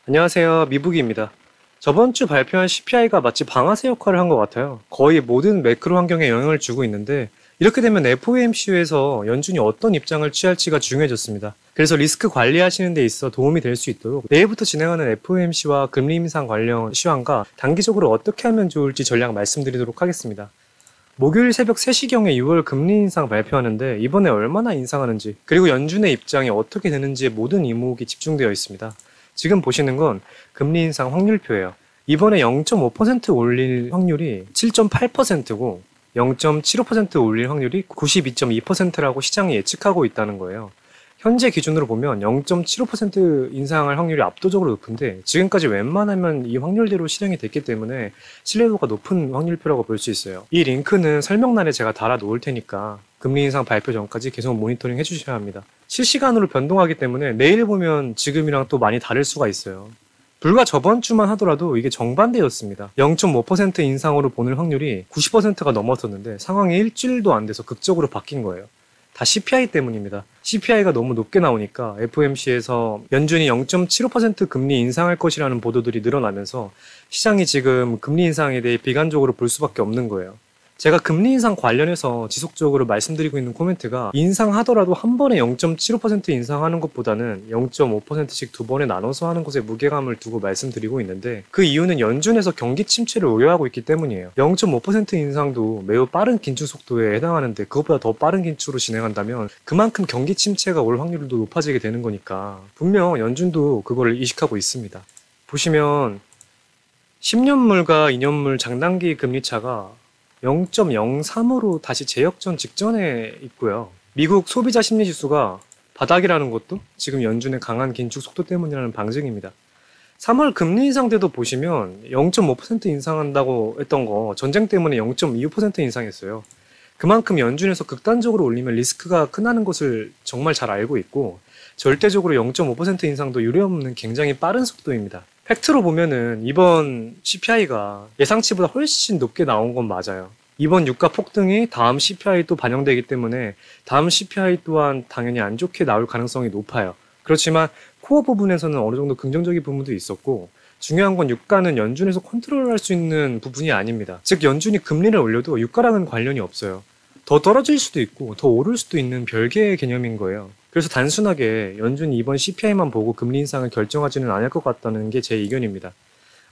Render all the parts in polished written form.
안녕하세요, 미북이입니다. 저번 주 발표한 CPI가 마치 방아쇠 역할을 한 것 같아요. 거의 모든 매크로 환경에 영향을 주고 있는데 이렇게 되면 FOMC에서 연준이 어떤 입장을 취할지가 중요해졌습니다. 그래서 리스크 관리하시는 데 있어 도움이 될 수 있도록 내일부터 진행하는 FOMC와 금리 인상 관련 시황과 단기적으로 어떻게 하면 좋을지 전략 말씀드리도록 하겠습니다. 목요일 새벽 3시경에 6월 금리 인상 발표하는데 이번에 얼마나 인상하는지 그리고 연준의 입장이 어떻게 되는지에 모든 이목이 집중되어 있습니다. 지금 보시는 건 금리 인상 확률표예요. 이번에 0.5% 올릴 확률이 7.8%고 0.75% 올릴 확률이 92.2%라고 시장이 예측하고 있다는 거예요. 현재 기준으로 보면 0.75% 인상할 확률이 압도적으로 높은데 지금까지 웬만하면 이 확률대로 실행이 됐기 때문에 신뢰도가 높은 확률표라고 볼 수 있어요. 이 링크는 설명란에 제가 달아 놓을 테니까 금리 인상 발표 전까지 계속 모니터링 해주셔야 합니다. 실시간으로 변동하기 때문에 내일 보면 지금이랑 또 많이 다를 수가 있어요. 불과 저번 주만 하더라도 이게 정반대였습니다. 0.5% 인상으로 보는 확률이 90%가 넘었었는데 상황이 일주일도 안 돼서 극적으로 바뀐 거예요. 다 CPI 때문입니다. CPI가 너무 높게 나오니까 FOMC에서 연준이 0.75% 금리 인상할 것이라는 보도들이 늘어나면서 시장이 지금 금리 인상에 대해 비관적으로 볼 수밖에 없는 거예요. 제가 금리 인상 관련해서 지속적으로 말씀드리고 있는 코멘트가 인상하더라도 한 번에 0.75% 인상하는 것보다는 0.5%씩 두 번에 나눠서 하는 것에 무게감을 두고 말씀드리고 있는데 그 이유는 연준에서 경기 침체를 우려하고 있기 때문이에요. 0.5% 인상도 매우 빠른 긴축 속도에 해당하는데 그것보다 더 빠른 긴축으로 진행한다면 그만큼 경기 침체가 올 확률도 높아지게 되는 거니까 분명 연준도 그걸 의식하고 있습니다. 보시면 10년물과 2년물 장단기 금리차가 0.03으로 다시 재역전 직전에 있고요. 미국 소비자 심리지수가 바닥이라는 것도 지금 연준의 강한 긴축 속도 때문이라는 방증입니다. 3월 금리 인상 때도 보시면 0.5% 인상한다고 했던 거 전쟁 때문에 0.25% 인상했어요. 그만큼 연준에서 극단적으로 올리면 리스크가 크다는 것을 정말 잘 알고 있고 절대적으로 0.5% 인상도 유례없는 굉장히 빠른 속도입니다. 팩트로 보면은 이번 CPI가 예상치보다 훨씬 높게 나온 건 맞아요. 이번 유가 폭등이 다음 CPI도 반영되기 때문에 다음 CPI 또한 당연히 안 좋게 나올 가능성이 높아요. 그렇지만 코어 부분에서는 어느 정도 긍정적인 부분도 있었고 중요한 건 유가는 연준에서 컨트롤할 수 있는 부분이 아닙니다. 즉 연준이 금리를 올려도 유가랑은 관련이 없어요. 더 떨어질 수도 있고 더 오를 수도 있는 별개의 개념인 거예요. 그래서 단순하게 연준이 이번 CPI만 보고 금리 인상을 결정하지는 않을 것 같다는 게 제 의견입니다.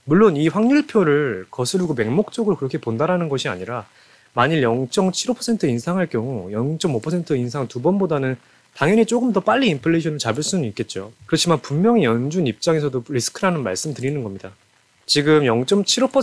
물론 이 확률표를 거스르고 맹목적으로 그렇게 본다라는 것이 아니라 만일 0.75% 인상할 경우 0.5% 인상 두 번보다는 당연히 조금 더 빨리 인플레이션을 잡을 수는 있겠죠. 그렇지만 분명히 연준 입장에서도 리스크라는 말씀 드리는 겁니다. 지금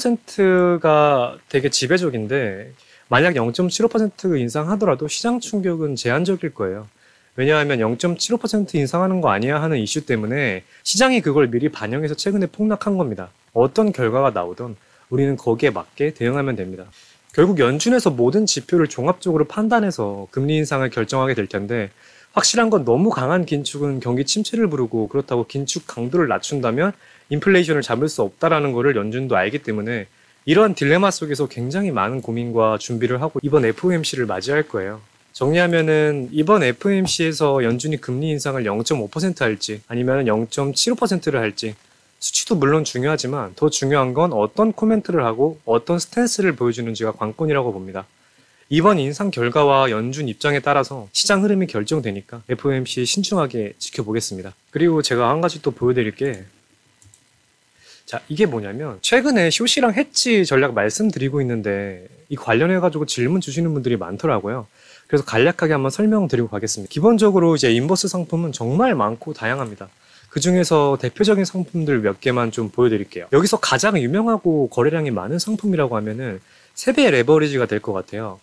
0.75%가 되게 지배적인데 만약 0.75% 인상하더라도 시장 충격은 제한적일 거예요. 왜냐하면 0.75% 인상하는 거 아니야 하는 이슈 때문에 시장이 그걸 미리 반영해서 최근에 폭락한 겁니다. 어떤 결과가 나오든 우리는 거기에 맞게 대응하면 됩니다. 결국 연준에서 모든 지표를 종합적으로 판단해서 금리 인상을 결정하게 될 텐데 확실한 건 너무 강한 긴축은 경기 침체를 부르고 그렇다고 긴축 강도를 낮춘다면 인플레이션을 잡을 수 없다라는 것을 연준도 알기 때문에 이러한 딜레마 속에서 굉장히 많은 고민과 준비를 하고 이번 FOMC를 맞이할 거예요. 정리하면은 이번 FOMC에서 연준이 금리 인상을 0.5% 할지 아니면 0.75%를 할지 수치도 물론 중요하지만 더 중요한 건 어떤 코멘트를 하고 어떤 스탠스를 보여주는지가 관건이라고 봅니다. 이번 인상 결과와 연준 입장에 따라서 시장 흐름이 결정되니까 FOMC 신중하게 지켜보겠습니다. 그리고 제가 한 가지 또 보여드릴 게 자, 이게 뭐냐면 최근에 쇼시랑 해치 전략 말씀드리고 있는데 이 관련해가지고 질문 주시는 분들이 많더라고요. 그래서 간략하게 한번 설명드리고 가겠습니다. 기본적으로 이제 인버스 상품은 정말 많고 다양합니다. 그 중에서 대표적인 상품들 몇 개만 좀 보여드릴게요. 여기서 가장 유명하고 거래량이 많은 상품이라고 하면은 3배의 레버리지가 될 것 같아요.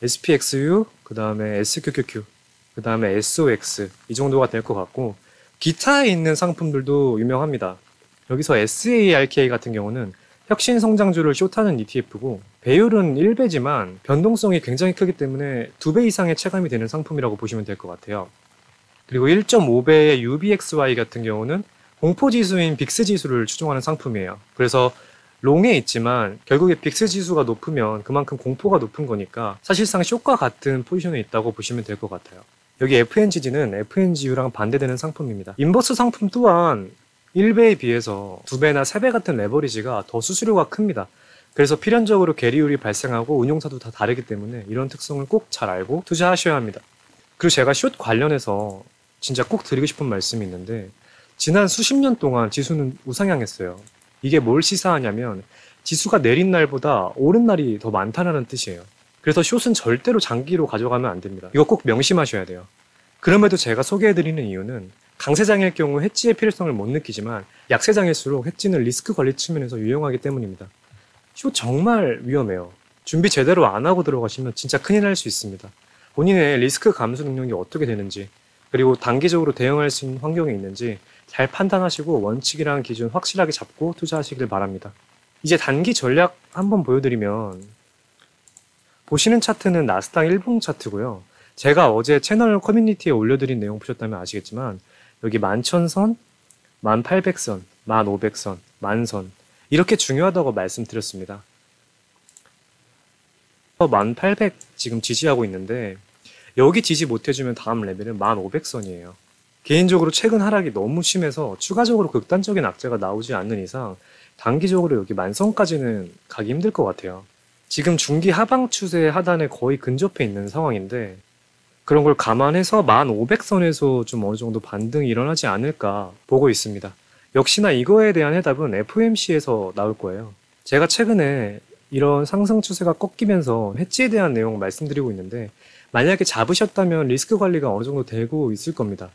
SPXU, 그 다음에 SQQQ, 그 다음에 SOX 이 정도가 될 것 같고 기타에 있는 상품들도 유명합니다. 여기서 SARK 같은 경우는 혁신 성장주를 숏하는 ETF고 배율은 1배지만 변동성이 굉장히 크기 때문에 2배 이상의 체감이 되는 상품이라고 보시면 될 것 같아요. 그리고 1.5배의 UBXY 같은 경우는 공포지수인 빅스 지수를 추종하는 상품이에요. 그래서 롱에 있지만 결국에 빅스 지수가 높으면 그만큼 공포가 높은 거니까 사실상 숏과 같은 포지션에 있다고 보시면 될 것 같아요. 여기 FNGG는 FNGU랑 반대되는 상품입니다. 인버스 상품 또한 1배에 비해서 2배나 3배 같은 레버리지가 더 수수료가 큽니다. 그래서 필연적으로 계리율이 발생하고 운용사도 다 다르기 때문에 이런 특성을 꼭 잘 알고 투자하셔야 합니다. 그리고 제가 숏 관련해서 진짜 꼭 드리고 싶은 말씀이 있는데 지난 수십 년 동안 지수는 우상향했어요. 이게 뭘 시사하냐면 지수가 내린 날보다 오른 날이 더 많다는 뜻이에요. 그래서 숏은 절대로 장기로 가져가면 안 됩니다. 이거 꼭 명심하셔야 돼요. 그럼에도 제가 소개해드리는 이유는 강세장일 경우 해지의 필요성을 못 느끼지만 약세장일수록 해지는 리스크 관리 측면에서 유용하기 때문입니다. 숏 정말 위험해요. 준비 제대로 안 하고 들어가시면 진짜 큰일 날 수 있습니다. 본인의 리스크 감수 능력이 어떻게 되는지 그리고 단기적으로 대응할 수 있는 환경이 있는지 잘 판단하시고 원칙이랑 기준 확실하게 잡고 투자하시길 바랍니다. 이제 단기 전략 한번 보여드리면 보시는 차트는 나스닥 일봉 차트고요. 제가 어제 채널 커뮤니티에 올려드린 내용 보셨다면 아시겠지만 여기 11,000선, 1,800선, 1,500선, 10,000선 이렇게 중요하다고 말씀드렸습니다. 1,800 지금 지지하고 있는데 여기 지지 못해주면 다음 레벨은 1,500선이에요. 개인적으로 최근 하락이 너무 심해서 추가적으로 극단적인 악재가 나오지 않는 이상 단기적으로 여기 10,000선까지는 가기 힘들 것 같아요. 지금 중기 하방 추세 하단에 거의 근접해 있는 상황인데 그런 걸 감안해서 1,500선에서 좀 어느 정도 반등이 일어나지 않을까 보고 있습니다. 역시나 이거에 대한 해답은 FOMC에서 나올 거예요. 제가 최근에 이런 상승 추세가 꺾이면서 해지에 대한 내용 말씀드리고 있는데 만약에 잡으셨다면 리스크 관리가 어느 정도 되고 있을 겁니다.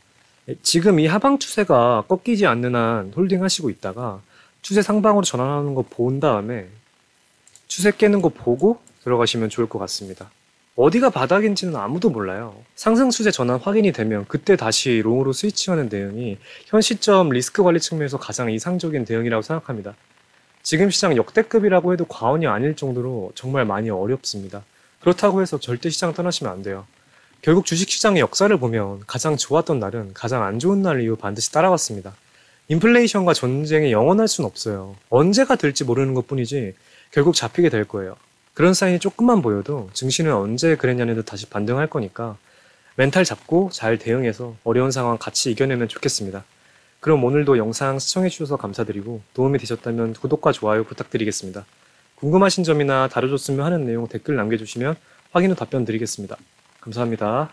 지금 이 하방 추세가 꺾이지 않는 한 홀딩 하시고 있다가 추세 상방으로 전환하는 거 본 다음에 추세 깨는 거 보고 들어가시면 좋을 것 같습니다. 어디가 바닥인지는 아무도 몰라요. 상승 추세 전환 확인이 되면 그때 다시 롱으로 스위칭하는 대응이 현 시점 리스크 관리 측면에서 가장 이상적인 대응이라고 생각합니다. 지금 시장 역대급이라고 해도 과언이 아닐 정도로 정말 많이 어렵습니다. 그렇다고 해서 절대 시장 떠나시면 안 돼요. 결국 주식시장의 역사를 보면 가장 좋았던 날은 가장 안 좋은 날 이후 반드시 따라왔습니다. 인플레이션과 전쟁이 영원할 순 없어요. 언제가 될지 모르는 것 뿐이지 결국 잡히게 될 거예요. 그런 사인이 조금만 보여도 증시는 언제 그랬냐는 듯 다시 반등할 거니까 멘탈 잡고 잘 대응해서 어려운 상황 같이 이겨내면 좋겠습니다. 그럼 오늘도 영상 시청해주셔서 감사드리고 도움이 되셨다면 구독과 좋아요 부탁드리겠습니다. 궁금하신 점이나 다뤄줬으면 하는 내용 댓글 남겨주시면 확인 후 답변 드리겠습니다. 감사합니다.